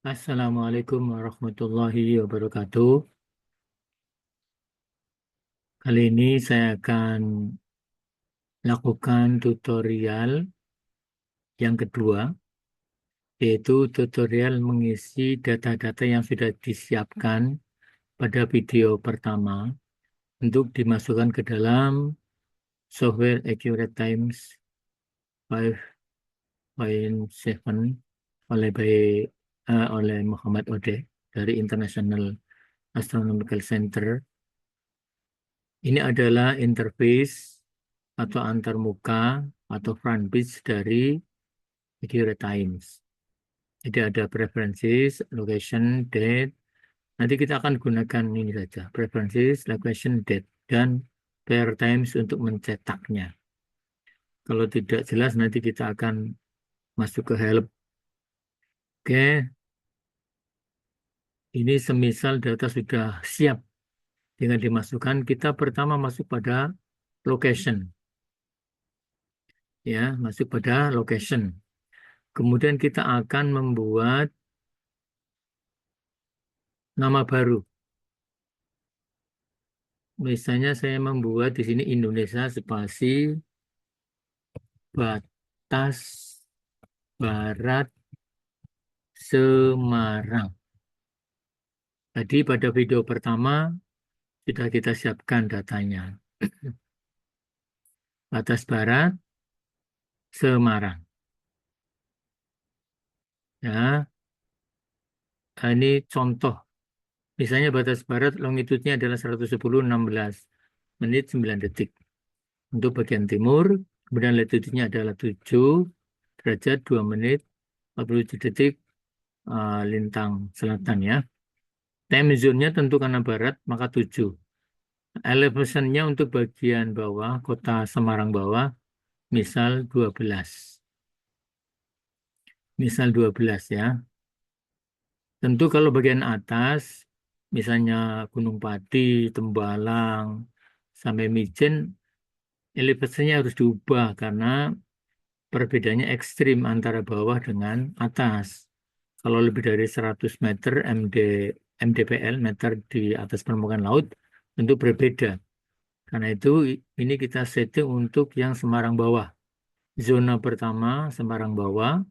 Assalamualaikum warahmatullahi wabarakatuh. Kali ini saya akan lakukan tutorial yang kedua, yaitu tutorial mengisi data-data yang sudah disiapkan pada video pertama untuk dimasukkan ke dalam software Accurate Times 5.7 oleh Muhammad Ode dari International Astronomical Center. Ini adalah interface atau antarmuka atau front page dari Accurate Times. Jadi ada preferences, location, date. Nanti kita akan gunakan ini saja, preferences, location, date, dan pair times untuk mencetaknya. Kalau tidak jelas nanti kita akan masuk ke help. Oke, ini semisal data sudah siap dengan dimasukkan, kita pertama masuk pada location. Ya, masuk pada location. Kemudian kita akan membuat nama baru. Misalnya saya membuat di sini Indonesia spasi batas barat Semarang. Tadi pada video pertama sudah kita siapkan datanya. Batas barat Semarang. Ya, ini contoh. Misalnya batas barat longitudenya adalah 110,16 menit 9 detik. Untuk bagian timur, kemudian latitudenya adalah 7 derajat 2 menit 47 detik lintang selatan ya. Time zone-nya tentu karena barat, maka 7. Elevation-nya untuk bagian bawah, kota Semarang bawah, misal 12. Misal 12 ya. Tentu kalau bagian atas, misalnya Gunung Pati, Tembalang, sampai Mijen, elevasinya harus diubah karena perbedaannya ekstrim antara bawah dengan atas. Kalau lebih dari 100 meter MDPL, meter di atas permukaan laut, tentu berbeda. Karena itu ini kita setting untuk yang Semarang bawah. Zona pertama Semarang bawah,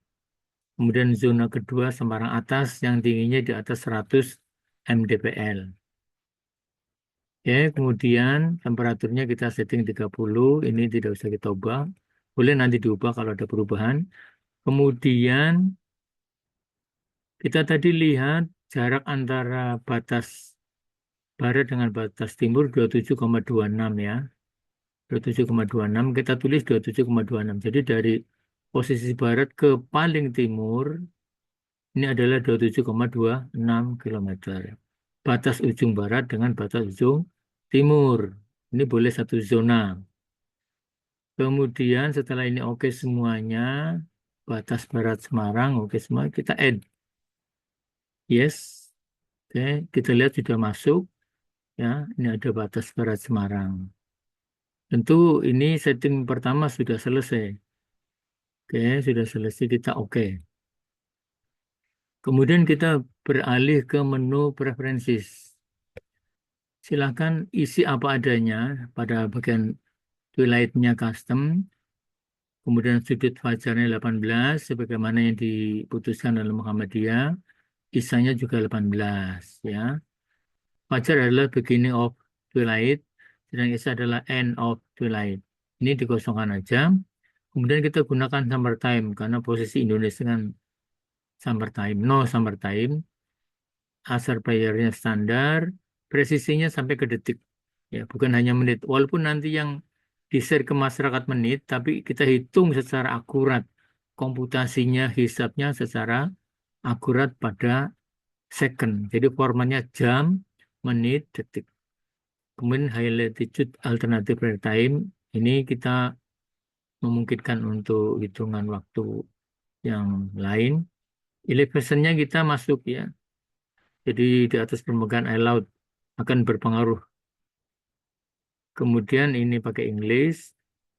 kemudian zona kedua Semarang atas yang tingginya di atas 100 mdpl. Oke, kemudian temperaturnya kita setting 30, ini tidak usah kita ubah. Boleh nanti diubah kalau ada perubahan. Kemudian kita tadi lihat jarak antara batas barat dengan batas timur 27,26 ya. 27,26 kita tulis 27,26. Jadi dari posisi barat ke paling timur ini adalah 27,26 kilometer. Batas ujung barat dengan batas ujung timur. Ini boleh satu zona. Kemudian setelah ini oke semuanya, batas barat Semarang oke semua, kita add. Yes. Oke, kita lihat sudah masuk ya. Ini ada batas barat Semarang. Tentu ini setting pertama sudah selesai. Oke, sudah selesai kita oke. Kemudian kita beralih ke menu preferences. Silakan isi apa adanya pada bagian twilight-nya custom. Kemudian sudut fajarnya 18 sebagaimana yang diputuskan oleh Muhammadiyah. Isanya juga 18 ya. Fajar adalah beginning of twilight, sedang Isya adalah end of twilight. Ini dikosongkan aja. Kemudian kita gunakan summer time karena posisi Indonesia kan summer time, no summer time. Asar bayarnya standar, presisinya sampai ke detik. Ya, bukan hanya menit. Walaupun nanti yang di-share ke masyarakat menit, tapi kita hitung secara akurat. Komputasinya, hisabnya secara akurat pada second. Jadi formatnya jam, menit, detik. Kemudian high latitude alternative real time. Ini kita memungkinkan untuk hitungan waktu yang lain. Elevation-nya kita masuk ya. Jadi di atas permukaan air laut akan berpengaruh. Kemudian ini pakai English,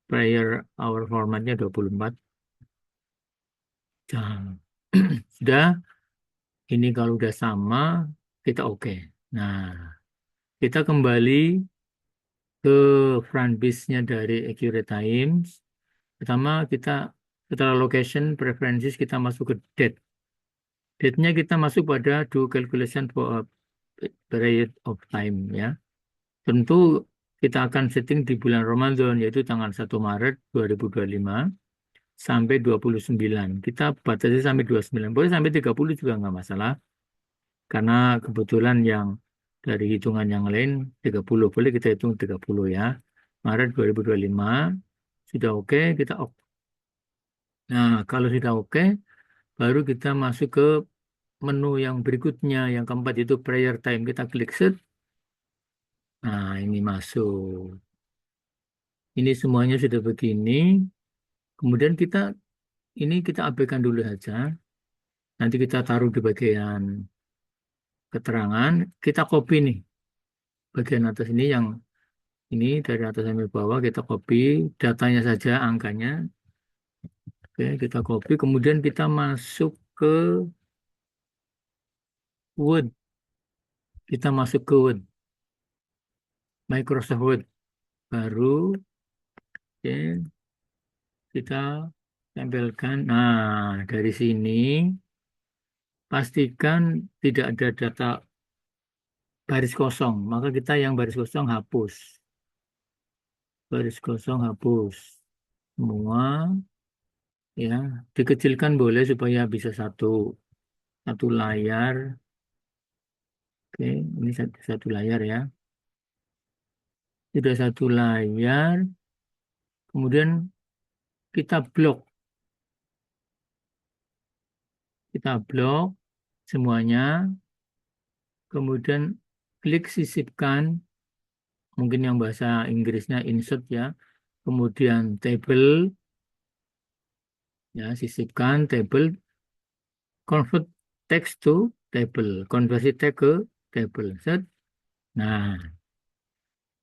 prior hour formatnya 24 jam. Sudah, Ini kalau udah sama, kita oke. Nah, kita kembali ke front page-nya dari Accurate Times. Pertama, kita setelah location, preferences, kita masuk ke date. Date-nya kita masuk pada do calculation for a period of time ya. Tentu kita akan setting di bulan Ramadan, yaitu tanggal 1 Maret 2025 sampai 29. Kita batasi sampai 29. Boleh sampai 30 juga nggak masalah. Karena kebetulan yang dari hitungan yang lain 30. Boleh kita hitung 30 ya. Maret 2025 sudah oke, kita oke. Nah, kalau sudah oke, baru kita masuk ke menu yang berikutnya, yang keempat itu prayer time. Kita klik set. Nah, ini masuk. Ini semuanya sudah begini. Kemudian ini kita abaikan dulu saja. Nanti kita taruh di bagian keterangan. Kita copy nih. Bagian atas ini yang ini dari atas sampai bawah kita copy datanya saja, angkanya. Oke, kita copy. Kemudian kita masuk ke Word. Kita masuk ke Word. Microsoft Word. Baru oke, kita tempelkan. Nah, dari sini pastikan tidak ada data baris kosong. Maka kita yang baris kosong hapus. Baris kosong hapus. Semua ya, dikecilkan boleh supaya bisa satu layar. Oke, ini satu layar ya. Sudah satu layar. Kemudian kita blok. Kita blok semuanya. Kemudian klik sisipkan. Mungkin yang bahasa Inggrisnya insert ya. Kemudian table. Ya, sisipkan table. Convert text to table. Konversi teks ke table. Set. Nah,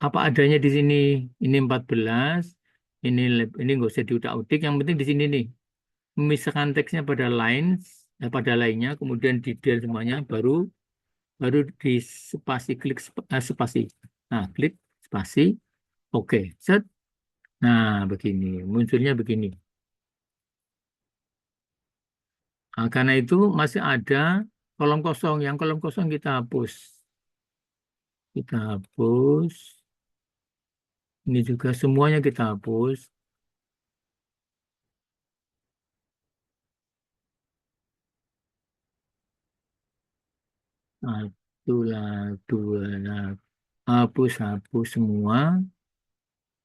apa adanya di sini. Ini 14. Ini nggak usah diutak-utik. Yang penting di sini nih. Memisahkan teksnya pada lines, pada lainnya, kemudian di del semuanya, baru baru di spasi, klik spasi. Nah, klik spasi. Oke, set. Nah, begini. Munculnya begini. Nah, karena itu masih ada kolom kosong. Yang kolom kosong kita hapus. Kita hapus. Ini juga semuanya kita hapus. Satu lah, dua lah. Hapus semua.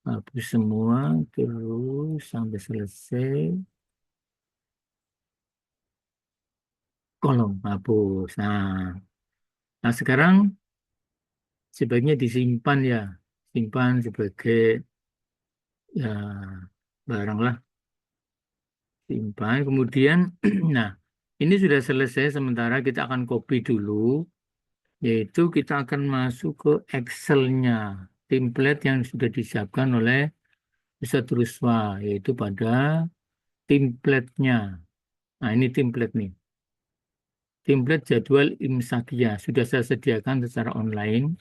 Hapus semua. Terus sampai selesai. Kolom hapus. Nah, sekarang sebaiknya disimpan ya. Simpan sebagai ya barang lah. Simpan. Kemudian, nah ini sudah selesai. Sementara kita akan copy dulu. Yaitu kita akan masuk ke Excel-nya. Template yang sudah disiapkan oleh Ustadz Ruswa. Yaitu pada template-nya. Nah ini template nih. Template jadwal imsakiyah. Sudah saya sediakan secara online.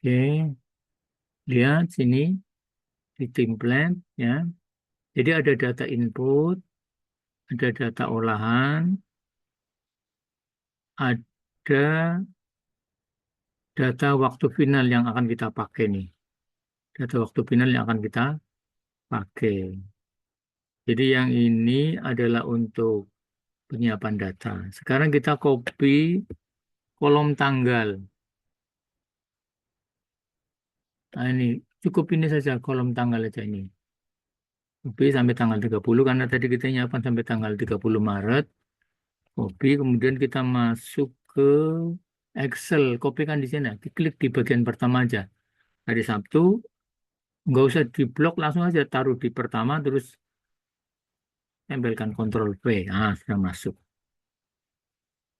Oke. Lihat sini di template ya. Jadi ada data input, ada data olahan, ada data waktu final yang akan kita pakai nih. Data waktu final yang akan kita pakai. Jadi yang ini adalah untuk penyiapan data. Sekarang kita copy kolom tanggal. Nah ini cukup ini saja kolom tanggal aja ini. Copy sampai tanggal 30 karena tadi kita nyiapkan sampai tanggal 30 Maret. Copy, kemudian kita masuk ke Excel. Copy kan di sini. Klik di bagian pertama aja. Hari Sabtu, nggak usah diblok, langsung aja taruh di pertama, terus tempelkan Ctrl V. Nah, sudah masuk.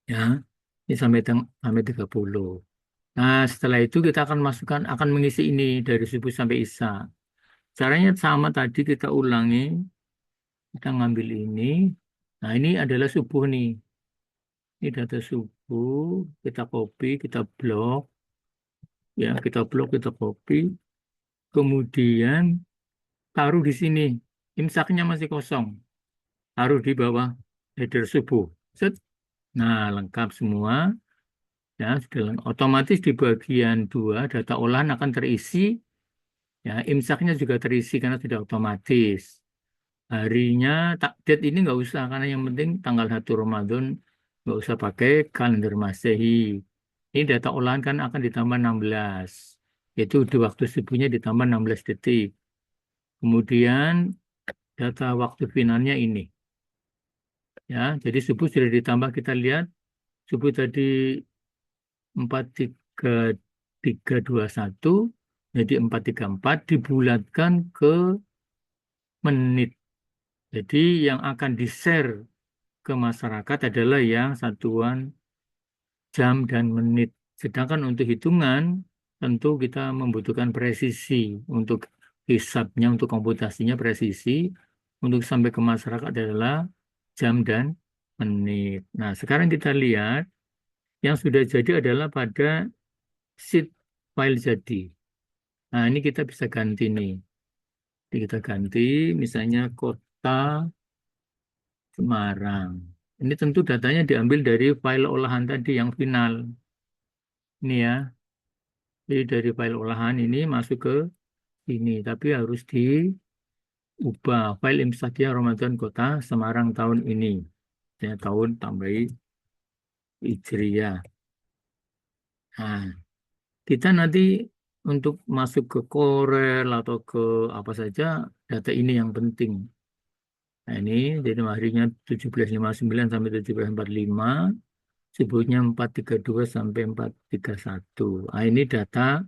Ya, ini sampai 30. Nah, setelah itu kita akan mengisi ini dari subuh sampai Isya. Caranya sama tadi kita ulangi. Kita ngambil ini. Nah, ini adalah subuh nih. Ini data subuh, kita copy, kita blok, ya kita blok, kita copy, kemudian taruh di sini. Imsaknya masih kosong, taruh di bawah header subuh. Set. Nah, lengkap semua. Ya, sudah otomatis di bagian 2 data olahan akan terisi. Ya, imsaknya juga terisi karena sudah otomatis. Harinya, tak date ini nggak usah karena yang penting tanggal 1 Ramadan nggak usah pakai kalender Masehi. Ini data olahan kan akan ditambah 16. Yaitu di waktu subuhnya ditambah 16 detik. Kemudian data waktu finalnya ini. Ya, jadi subuh sudah ditambah kita lihat subuh tadi 43.321 jadi 434 dibulatkan ke menit. Jadi yang akan di-share ke masyarakat adalah yang satuan jam dan menit. Sedangkan untuk hitungan tentu kita membutuhkan presisi untuk hisabnya, untuk komputasinya presisi. Untuk sampai ke masyarakat adalah jam dan menit. Nah, sekarang kita lihat yang sudah jadi adalah pada sheet file jadi. Nah, ini kita bisa ganti nih. Jadi kita ganti misalnya kota Semarang. Ini tentu datanya diambil dari file olahan tadi yang final. Ini ya. Jadi dari file olahan ini masuk ke sini. Tapi harus diubah. File Imsakia Ramadan Kota Semarang tahun ini. Ya, tahun tambahi Hijriyah. Nah, kita nanti untuk masuk ke Corel atau ke apa saja, data ini yang penting. Nah, ini jadi harinya 17.59 sampai 17.45, subuhnya 4.32 sampai 4.31. Nah, ini data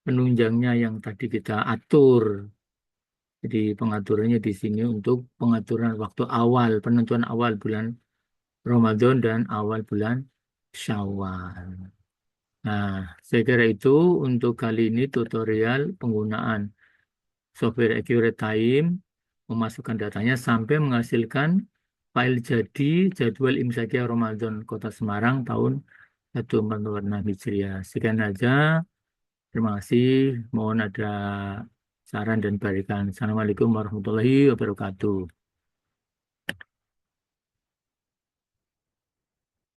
penunjangnya yang tadi kita atur. Jadi pengaturannya di sini untuk pengaturan waktu awal, penentuan awal bulan Ramadan dan awal bulan Syawal. Nah, saya kira itu untuk kali ini tutorial penggunaan software Accurate Time memasukkan datanya sampai menghasilkan file jadi jadwal Imsakia Ramadan Kota Semarang tahun 1446 Hijriah. Sekian saja. Terima kasih. Mohon ada saran dan barikan. Assalamualaikum warahmatullahi wabarakatuh.